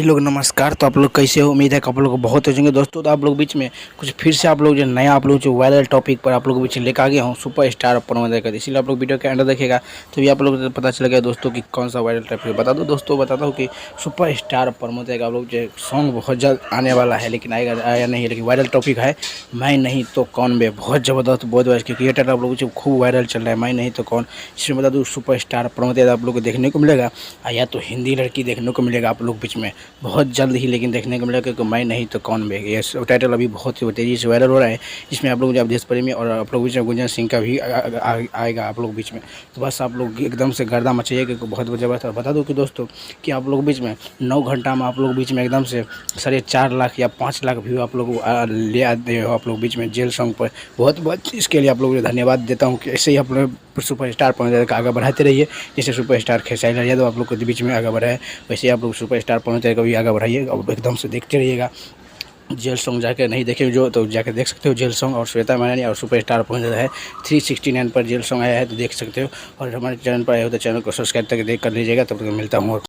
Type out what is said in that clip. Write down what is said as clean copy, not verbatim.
लोग नमस्कार। तो आप लोग कैसे हो? उम्मीद है कि आप लोग बहुत अच्छे होंगे दोस्तों। तो आप लोग बीच में कुछ फिर से आप लोग जो नया आप लोग जो वायरल टॉपिक पर आप लोग बीच में लेकर आ गया हूँ, सुपर स्टार प्रमोद कर, इसीलिए आप लोग वीडियो के अंदर देखेगा तो भी आप लोग को पता चल गया दोस्तों कि कौन सा वायरल टॉपिक। बता दो दोस्तों, बताता हूँ कि सुपर स्टार प्रमोद आप लोग जो सॉन्ग बहुत जल्द आने वाला है, लेकिन आया नहीं, लेकिन वायरल टॉपिक है मैं नहीं तो कौन बे। बहुत ज़बरदस्त, बहुत बड़ा क्रिएटर आप लोग जो खूब वायरल चल रहा है, मैं नहीं तो कौन। इसमें बता दूँ सुपर स्टार प्रमोद आप लोग को देखने को मिलेगा, या तो हिंदी लड़की देखने को मिलेगा आप लोग बीच में बहुत जल्द ही, लेकिन देखने को मिलेगा क्योंकि मैं नहीं तो कौन बे। ये टाइटल अभी बहुत ही तेज़ी से वायरल हो रहा है। इसमें आप लोग जब देश प्रेमी और आप लोग बीच में गुंजन सिंह का भी आएगा आप लोग बीच में। तो बस आप लोग एकदम से गर्दा मचाइए क्योंकि बहुत ज़बरदस्त। बता दूँ कि दोस्तों कि आप लोग बीच में 9 घंटा में आप लोग बीच में एकदम से 4.5 लाख या 5 लाख व्यू आप लोग ले आते हो आप लोग बीच में जेल सॉन्ग पर। बहुत बहुत इसके लिए आप लोगों को धन्यवाद देता हूँ कि ऐसे ही आप लोग सुपर स्टार प्रमोद का आगे बढ़ाते रहिए। जैसे सुपर स्टार खेसारी लाल यादव आप लोग को बीच में आगे बढ़ाए, वैसे आप लोग सुपर स्टार प्रमोद को भी आगे बढ़ाइए और एकदम से देखते रहिएगा। जेल सॉन्ग जाके नहीं देखे जो तो जाके देख सकते हो जेल सॉन्ग, और श्वेता मैनन और सुपर स्टार प्रमोद है 369 पर जेल सॉन्ग आया है तो देख सकते हो। और हमारे चैनल पर आए हो तो चैनल को सब्सक्राइब तक देख कर लीजिएगा। तब तक मिलता हूँ।